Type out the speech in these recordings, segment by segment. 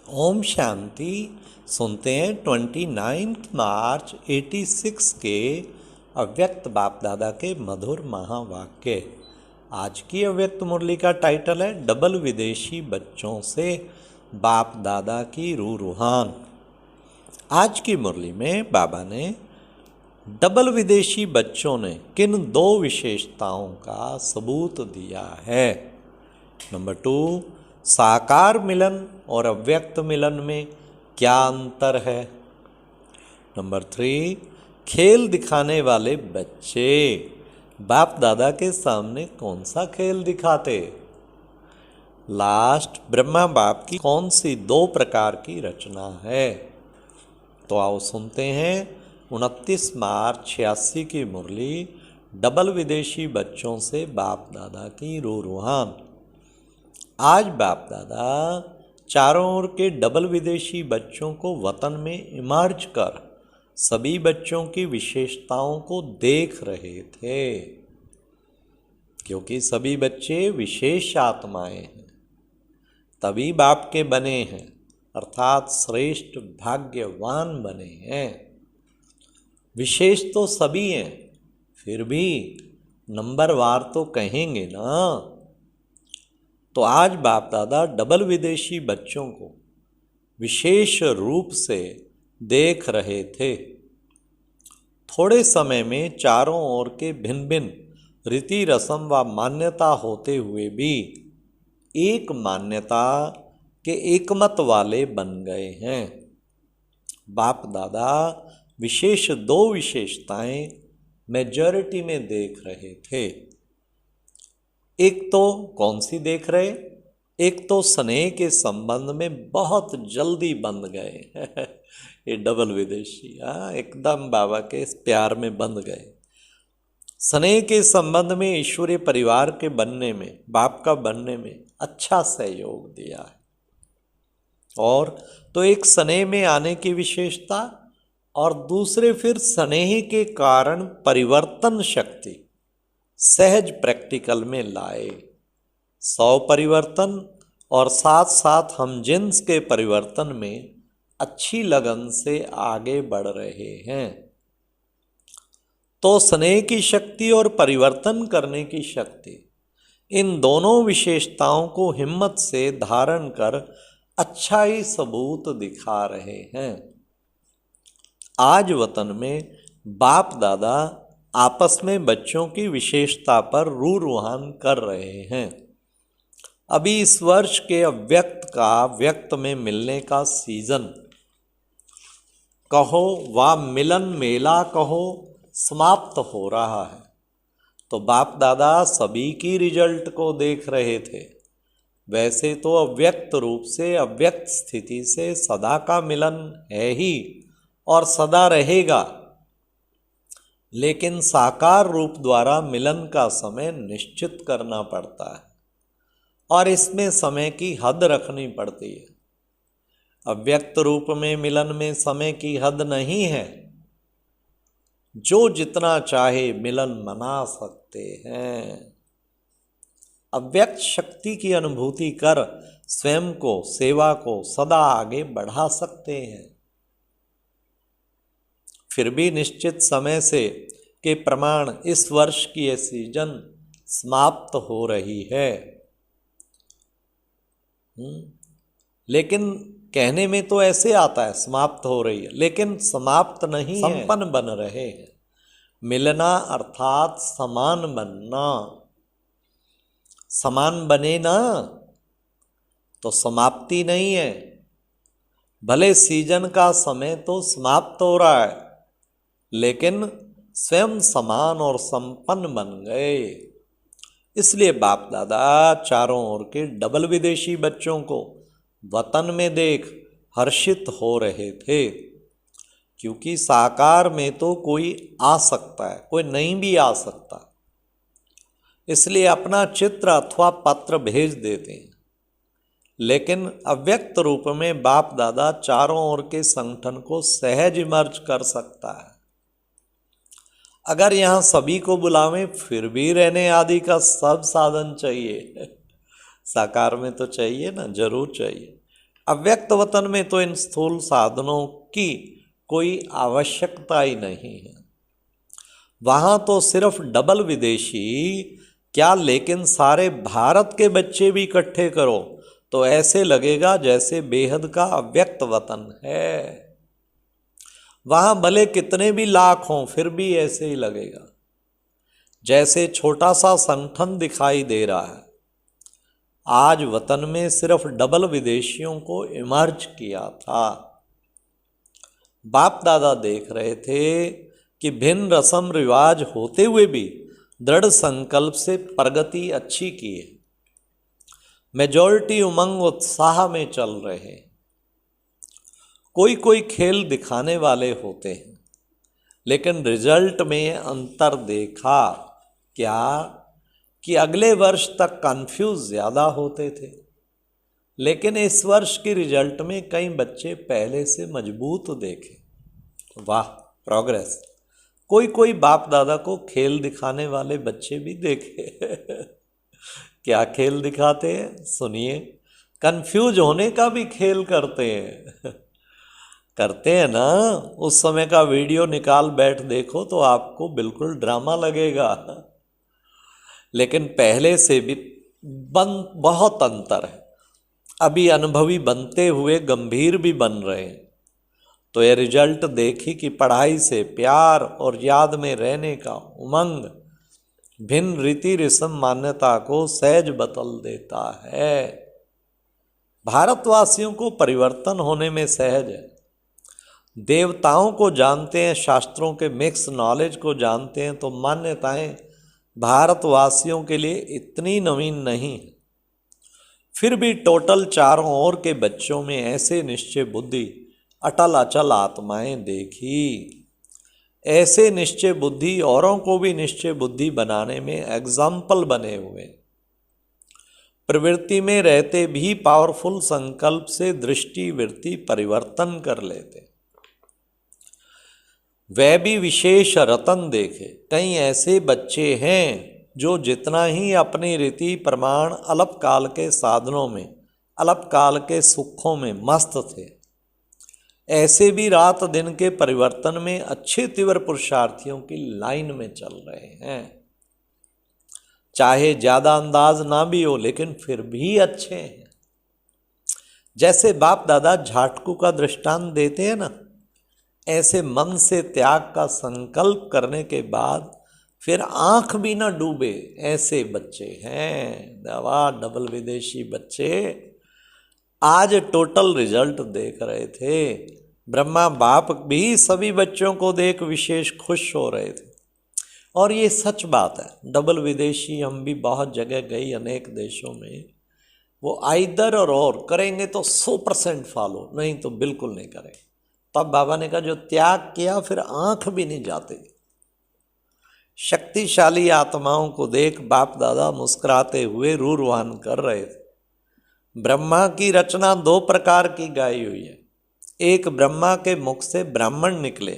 ओम शांति। सुनते हैं 29 मार्च 86 के अव्यक्त बाप दादा के मधुर महावाक्य। आज की अव्यक्त मुरली का टाइटल है डबल विदेशी बच्चों से बाप दादा की रूहान। आज की मुरली में बाबा ने डबल विदेशी बच्चों ने किन दो विशेषताओं का सबूत दिया है। नंबर 2, साकार मिलन और अव्यक्त मिलन में क्या अंतर है। नंबर 3, खेल दिखाने वाले बच्चे बाप दादा के सामने कौन सा खेल दिखाते। लास्ट, ब्रह्मा बाप की कौन सी 2 प्रकार की रचना है। तो आओ सुनते हैं 29 मार्च 86 की मुरली डबल विदेशी बच्चों से बाप दादा की रूहान। आज बाप दादा चारों ओर के डबल विदेशी बच्चों को वतन में इमर्ज कर सभी बच्चों की विशेषताओं को देख रहे थे, क्योंकि सभी बच्चे विशेष आत्माएं हैं, तभी बाप के बने हैं, अर्थात श्रेष्ठ भाग्यवान बने हैं। विशेष तो सभी हैं, फिर भी नंबरवार तो कहेंगे ना। तो आज बाप दादा डबल विदेशी बच्चों को विशेष रूप से देख रहे थे। थोड़े समय में चारों ओर के भिन्न भिन्न रीति रस्म व मान्यता होते हुए भी एक मान्यता के एकमत वाले बन गए हैं। बाप दादा विशेष 2 विशेषताएं मेजॉरिटी में देख रहे थे। एक तो कौन सी देख रहे, एक तो स्नेह के संबंध में बहुत जल्दी बंध गए ये डबल विदेशी एकदम बाबा के प्यार में बंध गए। स्नेह के संबंध में ईश्वरीय परिवार के बनने में, बाप का बनने में अच्छा सहयोग दिया है। और तो एक स्नेह में आने की विशेषता, और दूसरे फिर स्नेह के कारण परिवर्तन शक्ति सहज प्रैक्टिकल में लाए। 100 परिवर्तन और साथ साथ हम जिन्स के परिवर्तन में अच्छी लगन से आगे बढ़ रहे हैं। तो स्नेह की शक्ति और परिवर्तन करने की शक्ति, इन दोनों विशेषताओं को हिम्मत से धारण कर अच्छा ही सबूत दिखा रहे हैं। आज वतन में बाप दादा आपस में बच्चों की विशेषता पर रूहान कर रहे हैं। अभी इस वर्ष के अव्यक्त का व्यक्त में मिलने का सीजन कहो व मिलन मेला कहो समाप्त हो रहा है। तो बाप दादा सभी की रिजल्ट को देख रहे थे। वैसे तो अव्यक्त रूप से अव्यक्त स्थिति से सदा का मिलन है ही और सदा रहेगा, लेकिन साकार रूप द्वारा मिलन का समय निश्चित करना पड़ता है और इसमें समय की हद रखनी पड़ती है। अव्यक्त रूप में मिलन में समय की हद नहीं है। जो जितना चाहे मिलन मना सकते हैं। अव्यक्त शक्ति की अनुभूति कर स्वयं को, सेवा को सदा आगे बढ़ा सकते हैं। फिर भी निश्चित समय से के प्रमाण इस वर्ष की यह सीजन समाप्त हो रही है। लेकिन कहने में तो ऐसे आता है समाप्त हो रही है, लेकिन समाप्त नहीं है, संपन्न बन रहे हैं। मिलना अर्थात समान बनना। समान बने ना तो समाप्ति नहीं है। भले सीजन का समय तो समाप्त हो रहा है, लेकिन स्वयं समान और संपन्न बन गए। इसलिए बाप दादा चारों ओर के डबल विदेशी बच्चों को वतन में देख हर्षित हो रहे थे, क्योंकि साकार में तो कोई आ सकता है, कोई नहीं भी आ सकता। इसलिए अपना चित्र अथवा पत्र भेज देते हैं। लेकिन अव्यक्त रूप में बाप दादा चारों ओर के संगठन को सहज इमर्ज कर सकता है। अगर यहाँ सभी को बुलावें फिर भी रहने आदि का सब साधन चाहिए। साकार में तो चाहिए ना, जरूर चाहिए। अव्यक्त वतन में तो इन स्थूल साधनों की कोई आवश्यकता ही नहीं है। वहाँ तो सिर्फ डबल विदेशी क्या, लेकिन सारे भारत के बच्चे भी इकट्ठे करो तो ऐसे लगेगा जैसे बेहद का अव्यक्त वतन है। वहाँ भले कितने भी लाख हों फिर भी ऐसे ही लगेगा जैसे छोटा सा संगठन दिखाई दे रहा है। आज वतन में सिर्फ डबल विदेशियों को इमर्ज किया था। बाप दादा देख रहे थे कि भिन्न रस्म रिवाज होते हुए भी दृढ़ संकल्प से प्रगति अच्छी की है। मेजॉरिटी उमंग उत्साह में चल रहे हैं। कोई कोई खेल दिखाने वाले होते हैं, लेकिन रिजल्ट में अंतर देखा क्या कि अगले वर्ष तक कंफ्यूज ज़्यादा होते थे, लेकिन इस वर्ष के रिजल्ट में कई बच्चे पहले से मजबूत देखे। वाह, प्रोग्रेस। कोई कोई बाप दादा को खेल दिखाने वाले बच्चे भी देखे। क्या खेल दिखाते हैं सुनिए। कंफ्यूज होने का भी खेल करते हैं। करते हैं ना। उस समय का वीडियो निकाल बैठ देखो तो आपको बिल्कुल ड्रामा लगेगा, लेकिन पहले से भी बहुत अंतर है। अभी अनुभवी बनते हुए गंभीर भी बन रहे हैं। तो ये रिजल्ट देखी कि पढ़ाई से प्यार और याद में रहने का उमंग भिन्न रीति रस्म मान्यता को सहज बदल देता है। भारतवासियों को परिवर्तन होने में सहज है। देवताओं को जानते हैं, शास्त्रों के मिक्स नॉलेज को जानते हैं, तो मान्यताएं भारतवासियों के लिए इतनी नवीन नहीं। फिर भी टोटल चारों ओर के बच्चों में ऐसे निश्चय बुद्धि, अटल अचल आत्माएं देखी। ऐसे निश्चय बुद्धि औरों को भी निश्चय बुद्धि बनाने में एग्जाम्पल बने हुए। प्रवृत्ति में रहते भी पावरफुल संकल्प से दृष्टि वृत्ति परिवर्तन कर लेते। वह भी विशेष रतन देखे। कई ऐसे बच्चे हैं जो जितना ही अपनी रीति प्रमाण अल्पकाल के साधनों में, अल्पकाल के सुखों में मस्त थे, ऐसे भी रात दिन के परिवर्तन में अच्छे तीव्र पुरुषार्थियों की लाइन में चल रहे हैं। चाहे ज्यादा अंदाज ना भी हो, लेकिन फिर भी अच्छे हैं। जैसे बाप दादा झाटकू का दृष्टांत देते हैं ना, ऐसे मन से त्याग का संकल्प करने के बाद फिर आंख भी ना डूबे, ऐसे बच्चे हैं। दवा डबल विदेशी बच्चे आज टोटल रिजल्ट देख रहे थे। ब्रह्मा बाप भी सभी बच्चों को देख विशेष खुश हो रहे थे। और ये सच बात है। डबल विदेशी हम भी बहुत जगह गई, अनेक देशों में, वो आइदर और करेंगे तो 100% फॉलो, नहीं तो बिल्कुल नहीं करेंगे। तब बाबा ने कहा जो त्याग किया फिर आंख भी नहीं जाते। शक्तिशाली आत्माओं को देख बाप दादा मुस्कुराते हुए रूरवान कर रहे थे। ब्रह्मा की रचना 2 प्रकार की गाई हुई है। एक ब्रह्मा के मुख से ब्राह्मण निकले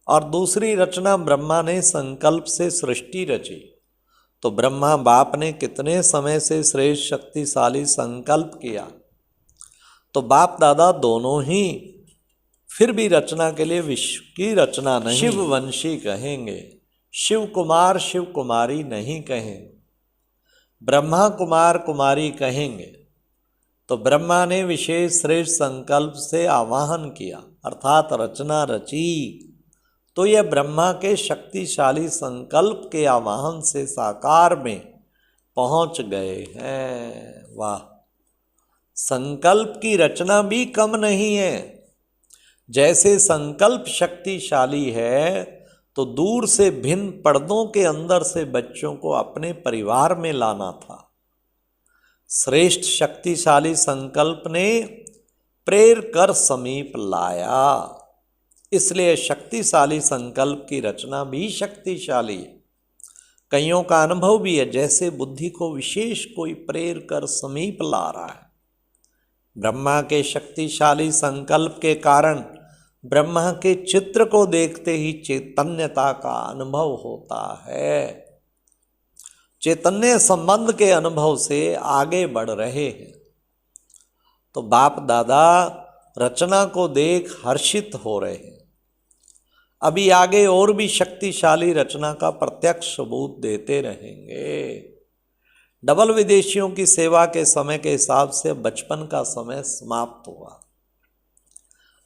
और दूसरी रचना ब्रह्मा ने संकल्प से सृष्टि रची। तो ब्रह्मा बाप ने कितने समय से श्रेष्ठ शक्तिशाली संकल्प किया, तो बाप दादा दोनों ही फिर भी रचना के लिए विश्व की रचना नहीं, शिववंशी कहेंगे। शिव कुमार शिव कुमारी नहीं कहेंगे, ब्रह्मा कुमार कुमारी कहेंगे। तो ब्रह्मा ने विशेष श्रेष्ठ संकल्प से आवाहन किया, अर्थात रचना रची। तो यह ब्रह्मा के शक्तिशाली संकल्प के आवाहन से साकार में पहुंच गए हैं। वाह, संकल्प की रचना भी कम नहीं है। जैसे संकल्प शक्तिशाली है, तो दूर से भिन्न पर्दों के अंदर से बच्चों को अपने परिवार में लाना था। श्रेष्ठ शक्तिशाली संकल्प ने प्रेर कर समीप लाया। इसलिए शक्तिशाली संकल्प की रचना भी शक्तिशाली है। कईयों का अनुभव भी है, जैसे बुद्धि को विशेष कोई प्रेर कर समीप ला रहा है। ब्रह्मा के शक्तिशाली संकल्प के कारण ब्रह्मा के चित्र को देखते ही चैतन्यता का अनुभव होता है। चैतन्य संबंध के अनुभव से आगे बढ़ रहे हैं। तो बाप दादा रचना को देख हर्षित हो रहे हैं। अभी आगे और भी शक्तिशाली रचना का प्रत्यक्ष सबूत देते रहेंगे। डबल विदेशियों की सेवा के समय के हिसाब से बचपन का समय समाप्त हुआ।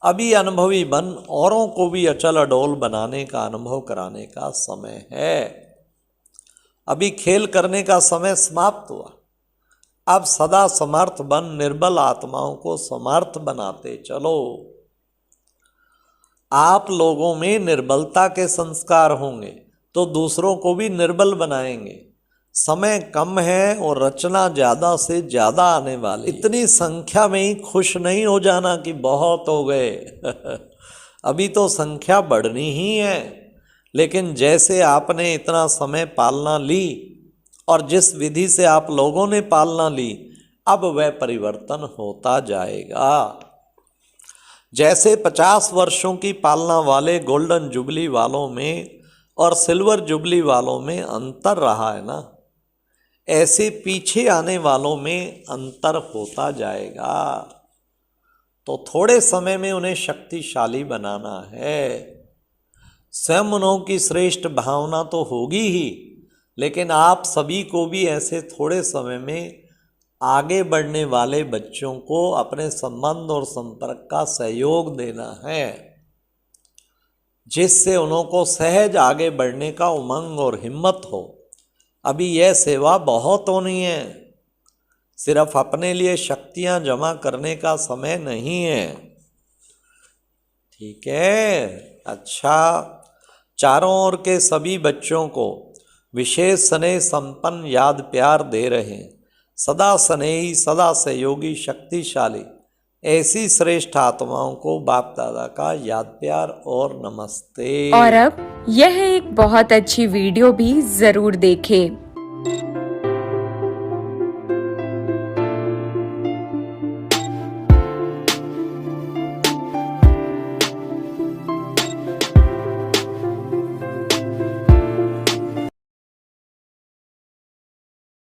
अभी अनुभवी बन औरों को भी अचल अडोल बनाने का अनुभव कराने का समय है। अभी खेल करने का समय समाप्त हुआ। अब सदा समर्थ बन निर्बल आत्माओं को समर्थ बनाते चलो। आप लोगों में निर्बलता के संस्कार होंगे तो दूसरों को भी निर्बल बनाएंगे। समय कम है और रचना ज़्यादा से ज़्यादा आने वाली। इतनी संख्या में ही खुश नहीं हो जाना कि बहुत हो गए अभी तो संख्या बढ़नी ही है। लेकिन जैसे आपने इतना समय पालना ली और जिस विधि से आप लोगों ने पालना ली, अब वह परिवर्तन होता जाएगा। जैसे 50 वर्षों की पालना वाले गोल्डन जुबली वालों में और सिल्वर जुबली वालों में अंतर रहा है ना, ऐसे पीछे आने वालों में अंतर होता जाएगा। तो थोड़े समय में उन्हें शक्तिशाली बनाना है। स्वयं उन्हों की श्रेष्ठ भावना तो होगी ही, लेकिन आप सभी को भी ऐसे थोड़े समय में आगे बढ़ने वाले बच्चों को अपने संबंध और संपर्क का सहयोग देना है, जिससे उन्हों को सहज आगे बढ़ने का उमंग और हिम्मत हो। अभी यह सेवा बहुत होनी है, सिर्फ अपने लिए शक्तियां जमा करने का समय नहीं है। ठीक है? अच्छा, चारों ओर के सभी बच्चों को विशेष स्नेह संपन्न याद प्यार दे रहे हैं। सदा स्नेही, सदा सहयोगी, शक्तिशाली ऐसी श्रेष्ठ आत्माओं को बाप दादा का याद प्यार और नमस्ते। और अब यह एक बहुत अच्छी वीडियो भी जरूर देखें।